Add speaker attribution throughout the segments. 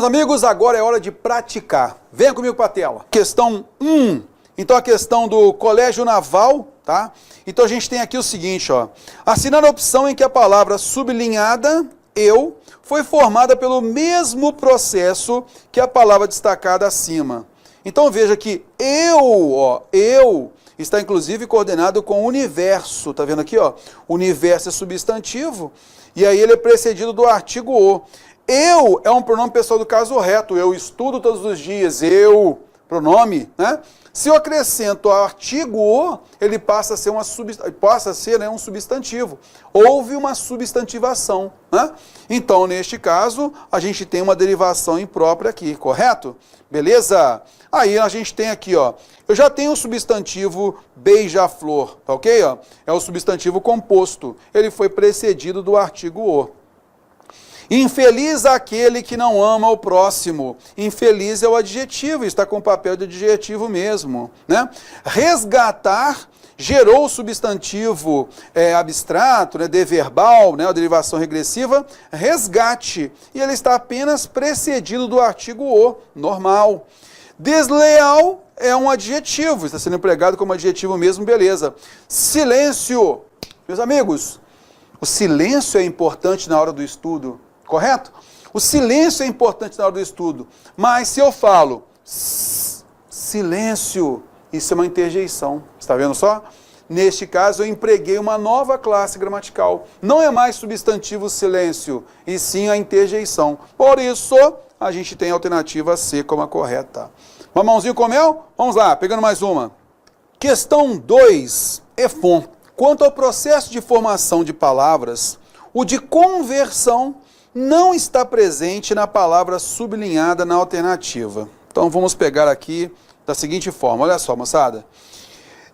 Speaker 1: Meus amigos, agora é hora de praticar. Venha comigo para a tela. Questão 1. Então, a questão do Colégio Naval, tá? Então, a gente tem aqui o seguinte, ó. Assinar a opção em que a palavra sublinhada, eu, foi formada pelo mesmo processo que a palavra destacada acima. Então, veja que eu, está inclusive coordenado com o universo. Tá vendo aqui, ó? Universo é substantivo, e aí ele é precedido do artigo o. Eu é um pronome pessoal do caso reto. Eu estudo todos os dias. Eu, pronome, né? Se eu acrescento o artigo o, ele passa a ser, um substantivo. Houve uma substantivação, né? Então, neste caso, a gente tem uma derivação imprópria aqui, correto? Beleza? Aí a gente tem aqui, ó. Eu já tenho o substantivo beija-flor, tá ok? Ó? É o substantivo composto. Ele foi precedido do artigo o. Infeliz aquele que não ama o próximo. Infeliz é o adjetivo, está com o papel de adjetivo mesmo, né? Resgatar gerou o substantivo abstrato, né, deverbal, né, a derivação regressiva, resgate. E ele está apenas precedido do artigo o, normal. Desleal é um adjetivo, está sendo empregado como adjetivo mesmo, beleza. Silêncio. Meus amigos, o silêncio é importante na hora do estudo. Correto? O silêncio é importante na hora do estudo, mas se eu falo silêncio, isso é uma interjeição. Está vendo só? Neste caso, eu empreguei uma nova classe gramatical. Não é mais substantivo silêncio, e sim a interjeição. Por isso, a gente tem a alternativa C como a correta. Mamãozinho com mel? Vamos lá, pegando mais uma. Questão 2, EFON. Quanto ao processo de formação de palavras, o de conversão não está presente na palavra sublinhada na alternativa. Então vamos pegar aqui da seguinte forma, olha só, moçada.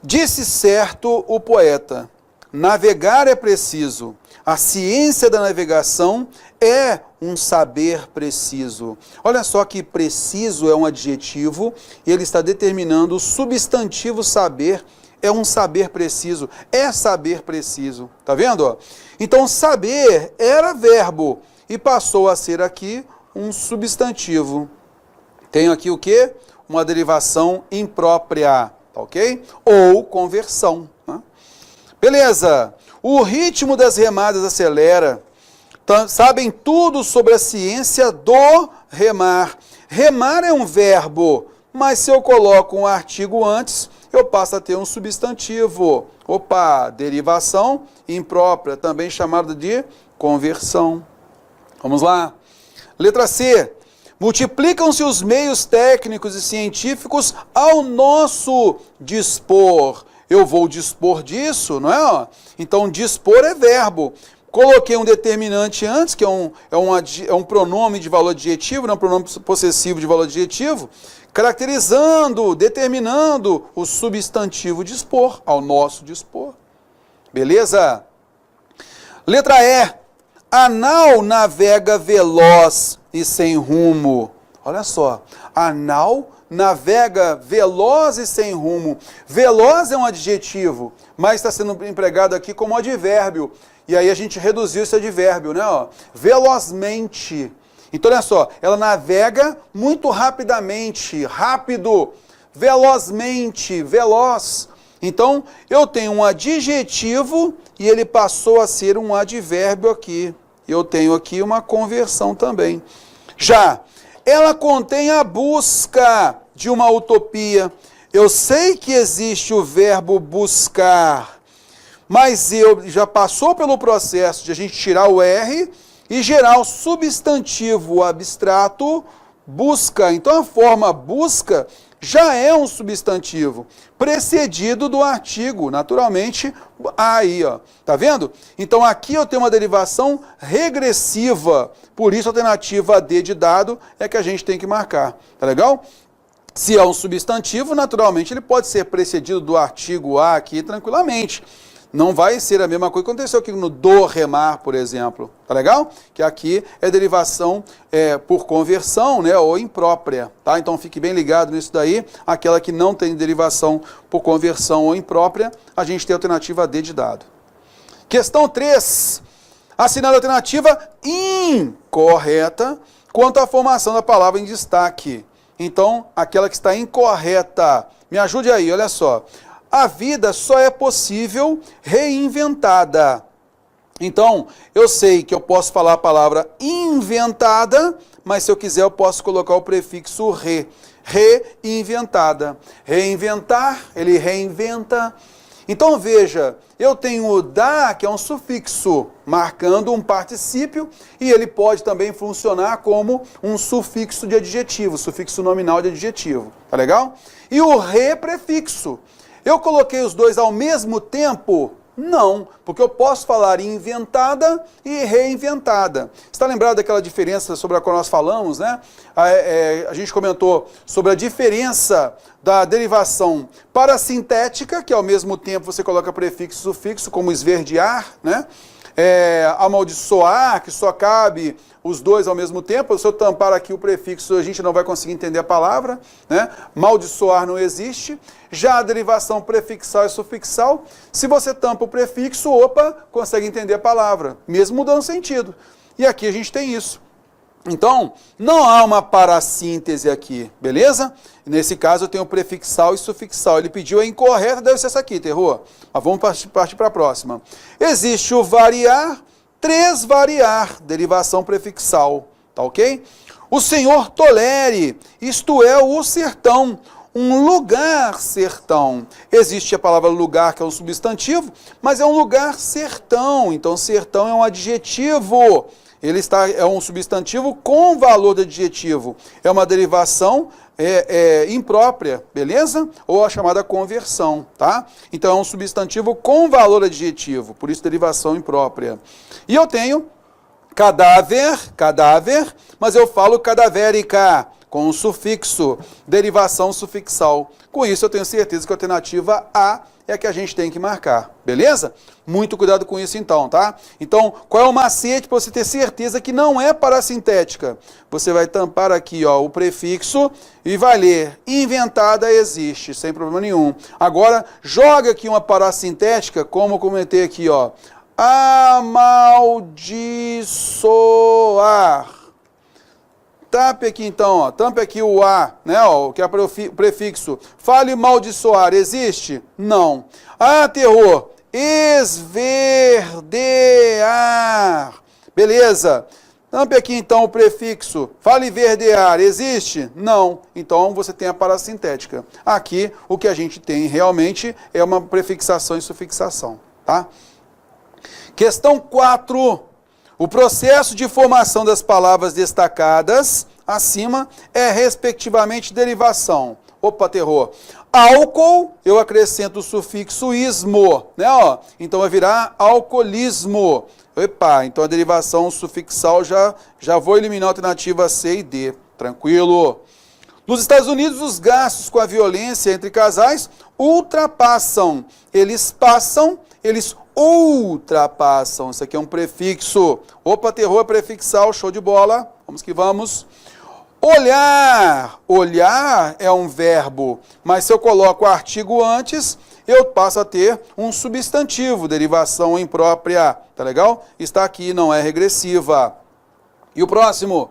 Speaker 1: Disse certo o poeta, navegar é preciso, a ciência da navegação é um saber preciso. Olha só que preciso é um adjetivo e ele está determinando o substantivo saber, é um saber preciso, é saber preciso. Tá vendo? Então saber era verbo, e passou a ser aqui um substantivo. Tenho aqui o quê? Uma derivação imprópria, tá ok? Ou conversão. Né? Beleza. O ritmo das remadas acelera. Sabem tudo sobre a ciência do remar. Remar é um verbo, mas se eu coloco um artigo antes, eu passo a ter um substantivo. Opa, derivação imprópria, também chamada de conversão. Vamos lá. Letra C. Multiplicam-se os meios técnicos e científicos ao nosso dispor. Eu vou dispor disso, não é? Então, dispor é verbo. Coloquei um determinante antes, que é um pronome de valor adjetivo, não é um pronome possessivo de valor adjetivo, caracterizando, determinando o substantivo dispor, ao nosso dispor. Beleza? Letra E. A nau navega veloz e sem rumo. Olha só, a nau navega veloz e sem rumo. Veloz é um adjetivo, mas está sendo empregado aqui como advérbio. E aí a gente reduziu esse advérbio, né? Ó, velozmente. Então, olha só, ela navega muito rapidamente, rápido, velozmente, veloz. Então, eu tenho um adjetivo e ele passou a ser um advérbio aqui. Eu tenho aqui uma conversão também. Já, ela contém a busca de uma utopia. Eu sei que existe o verbo buscar, mas já passou pelo processo de a gente tirar o R e gerar o substantivo abstrato busca. Então, a forma busca já é um substantivo, precedido do artigo, naturalmente, aí, ó. Tá vendo? Então, aqui eu tenho uma derivação regressiva, por isso a alternativa D de dado é que a gente tem que marcar, tá legal? Se é um substantivo, naturalmente, ele pode ser precedido do artigo A aqui tranquilamente. Não vai ser a mesma coisa que aconteceu aqui no do remar, por exemplo. Tá legal? Que aqui é derivação por conversão, né, ou imprópria. Tá? Então fique bem ligado nisso daí. Aquela que não tem derivação por conversão ou imprópria, a gente tem a alternativa D de dado. Questão 3. Assinale a alternativa incorreta quanto à formação da palavra em destaque. Então, aquela que está incorreta. Me ajude aí, olha só. A vida só é possível reinventada. Então, eu sei que eu posso falar a palavra inventada, mas se eu quiser eu posso colocar o prefixo re. Reinventada. Reinventar, ele reinventa. Então veja, eu tenho o da, que é um sufixo, marcando um particípio, e ele pode também funcionar como um sufixo de adjetivo, sufixo nominal de adjetivo. Tá legal? E o re prefixo. Eu coloquei os dois ao mesmo tempo? Não, porque eu posso falar inventada e reinventada. Está lembrado daquela diferença sobre a qual nós falamos, né? A gente comentou sobre a diferença da derivação parasintética, que ao mesmo tempo você coloca prefixo e sufixo, como esverdear, né? Amaldiçoar, que só cabe os dois ao mesmo tempo. Se eu tampar aqui o prefixo, a gente não vai conseguir entender a palavra, né? Maldiçoar não existe. Já a derivação prefixal e sufixal, se você tampa o prefixo, consegue entender a palavra, mesmo mudando o sentido. E aqui a gente tem isso. Então, não há uma parassíntese aqui, beleza? Nesse caso eu tenho prefixal e sufixal. Ele pediu a incorreta, deve ser essa aqui, terror. Mas vamos partir para a próxima. Existe o variar, tresvariar, derivação prefixal, tá ok? O Senhor tolere, isto é o sertão, um lugar sertão. Existe a palavra lugar, que é um substantivo, mas é um lugar sertão. Então, sertão é um adjetivo. Ele é um substantivo com valor de adjetivo. É uma derivação imprópria, beleza? Ou a chamada conversão, tá? Então, é um substantivo com valor adjetivo, por isso derivação imprópria. E eu tenho cadáver, mas eu falo cadavérica, com o sufixo, derivação sufixal. Com isso, eu tenho certeza que a alternativa A é a que a gente tem que marcar, beleza? Muito cuidado com isso então, tá? Então, qual é o macete para você ter certeza que não é parasintética? Você vai tampar aqui, ó, o prefixo e vai ler inventada existe, sem problema nenhum. Agora, joga aqui uma parasintética, como eu comentei aqui, ó. Amaldiçoar. Tampe aqui então, ó, tampe aqui o A, né, ó, que é o prefixo. Fale maldiçoar, existe? Não. Ah, terror, esverdear. Beleza. Tampe aqui então o prefixo. Fale verdear, existe? Não. Então você tem a parasintética. Aqui o que a gente tem realmente é uma prefixação e sufixação, tá? Questão 4. O processo de formação das palavras destacadas acima é, respectivamente, derivação. Opa, terror. Álcool, eu acrescento o sufixo ismo, né? Ó, então vai virar alcoolismo. Epa, então a derivação sufixal já vou eliminar a alternativa C e D. Tranquilo. Nos Estados Unidos, os gastos com a violência entre casais ultrapassam. Eles passam, eles ultrapassam. Isso aqui é um prefixo. Opa, terror prefixal, show de bola. Vamos que vamos. Olhar. Olhar é um verbo, mas se eu coloco o artigo antes, eu passo a ter um substantivo, derivação imprópria. Tá legal? Está aqui, não é regressiva. E o próximo?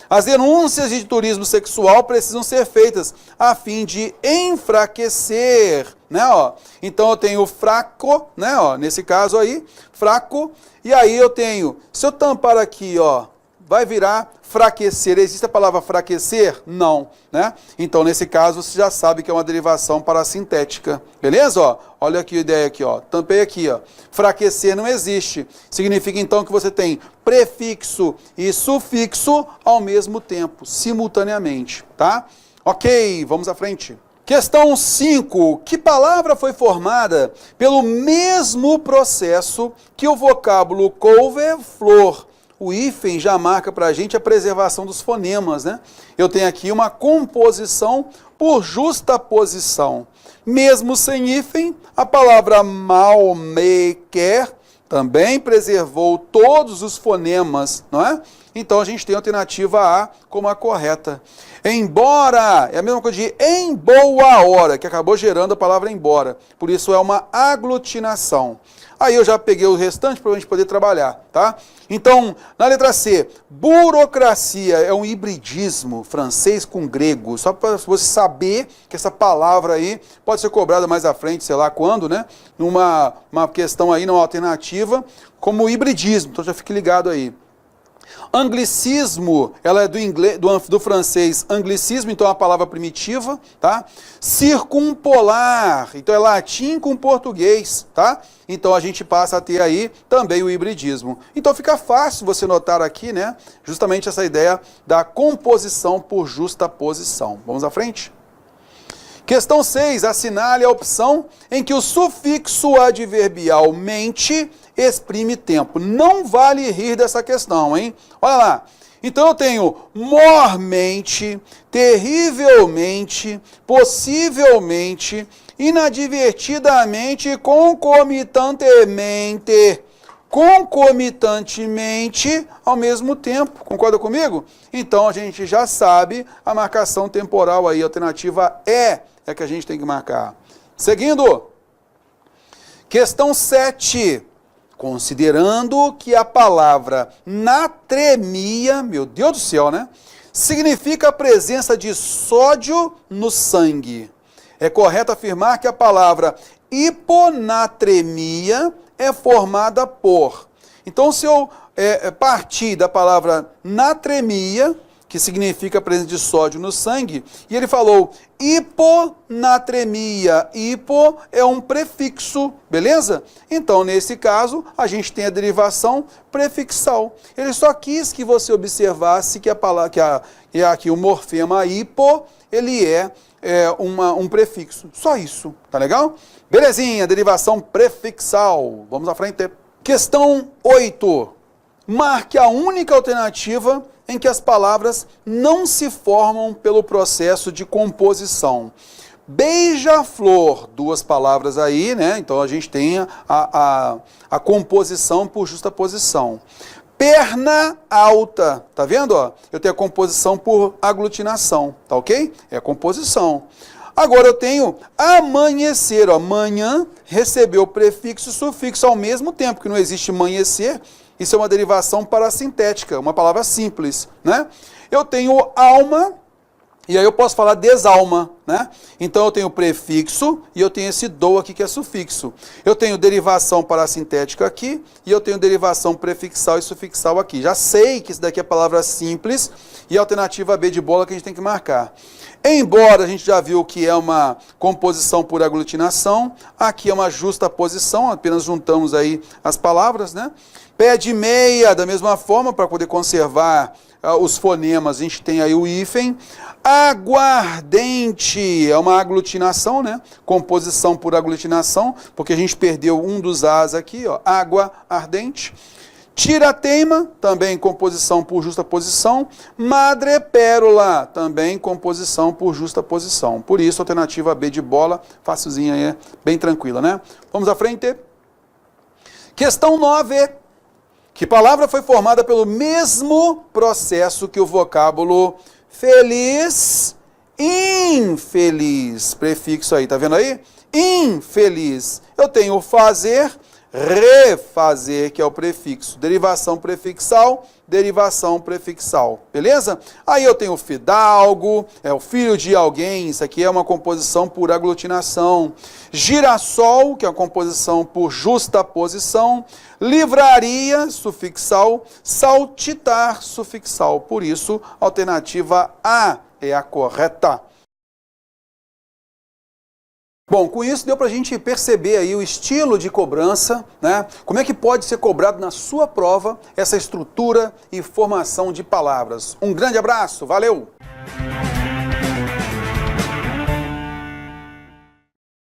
Speaker 1: As denúncias de turismo sexual precisam ser feitas a fim de enfraquecer, né, ó. Então eu tenho fraco, né, ó, nesse caso aí, fraco, e aí eu tenho, se eu tampar aqui, ó, vai virar fraquecer. Existe a palavra fraquecer? Não, né? Então nesse caso você já sabe que é uma derivação parasintética, beleza, ó? Olha aqui a ideia aqui, ó. Tampei aqui, ó. Fraquecer não existe. Significa então que você tem prefixo e sufixo ao mesmo tempo, simultaneamente, tá? Ok, vamos à frente. Questão 5. Que palavra foi formada pelo mesmo processo que o vocábulo couve-flor? O hífen já marca para a gente a preservação dos fonemas, né? Eu tenho aqui uma composição por justaposição. Mesmo sem hífen, a palavra malmequer também preservou todos os fonemas, não é? Então a gente tem a alternativa A como a correta. Embora, é a mesma coisa de em boa hora, que acabou gerando a palavra embora. Por isso é uma aglutinação. Aí eu já peguei o restante para a gente poder trabalhar, tá? Então, na letra C, burocracia é um hibridismo francês com grego, só para você saber que essa palavra aí pode ser cobrada mais à frente, sei lá quando, né? Numa questão aí, numa alternativa, como hibridismo, então já fique ligado aí. Anglicismo, ela é do inglês, do francês anglicismo, então é uma palavra primitiva, tá? Circumpolar, então é latim com português, tá? Então a gente passa a ter aí também o hibridismo. Então fica fácil você notar aqui, né? Justamente essa ideia da composição por justaposição. Vamos à frente? Questão 6, assinale a opção em que o sufixo adverbial mente exprime tempo. Não vale rir dessa questão, hein? Olha lá. Então eu tenho mormente, terrivelmente, possivelmente, inadvertidamente e concomitantemente ao mesmo tempo. Concorda comigo? Então a gente já sabe a marcação temporal aí, a alternativa é que a gente tem que marcar. Seguindo, questão 7. Considerando que a palavra natremia, meu Deus do céu, né? Significa a presença de sódio no sangue. É correto afirmar que a palavra hiponatremia é formada por. Então, se eu partir da palavra natremia, que significa a presença de sódio no sangue, e ele falou hiponatremia. Hipo é um prefixo, beleza? Então, nesse caso, a gente tem a derivação prefixal. Ele só quis que você observasse que aqui o morfema hipo, ele é um prefixo. Só isso, tá legal? Belezinha, derivação prefixal. Vamos à frente. Questão 8. Marque a única alternativa em que as palavras não se formam pelo processo de composição. Beija-flor, duas palavras aí, né? Então a gente tem a composição por justaposição. Perna alta, tá vendo? Ó? Eu tenho a composição por aglutinação, tá ok? É a composição. Agora eu tenho amanhecer, ó. Manhã recebeu prefixo e sufixo ao mesmo tempo, que não existe amanhecer. Isso é uma derivação parasintética, uma palavra simples, né? Eu tenho alma, e aí eu posso falar desalma, né? Então eu tenho prefixo e eu tenho esse do aqui que é sufixo. Eu tenho derivação parasintética aqui e eu tenho derivação prefixal e sufixal aqui. Já sei que isso daqui é palavra simples e a alternativa B de bola que a gente tem que marcar. Embora a gente já viu que é uma composição por aglutinação, aqui é uma justaposição, apenas juntamos aí as palavras, né? Pé de meia, da mesma forma, para poder conservar os fonemas, a gente tem aí o hífen. Aguardente é uma aglutinação, né? Composição por aglutinação, porque a gente perdeu um dos As aqui, ó, água ardente. Tirateima, também composição por justaposição. Madrepérola, também composição por justaposição. Por isso, alternativa B de bola, facilzinha aí, bem tranquila, né? Vamos à frente. Questão 9. Que palavra foi formada pelo mesmo processo que o vocábulo feliz, infeliz? Prefixo aí, tá vendo aí? Infeliz. Eu tenho fazer, refazer, que é o prefixo. Derivação prefixal, beleza? Aí eu tenho fidalgo, é o filho de alguém, isso aqui é uma composição por aglutinação. Girassol, que é uma composição por justaposição. Livraria, sufixal. Saltitar, sufixal. Por isso, a alternativa A é a correta. Bom, com isso deu para a gente perceber aí o estilo de cobrança, né? Como é que pode ser cobrado na sua prova essa estrutura e formação de palavras. Um grande abraço, valeu!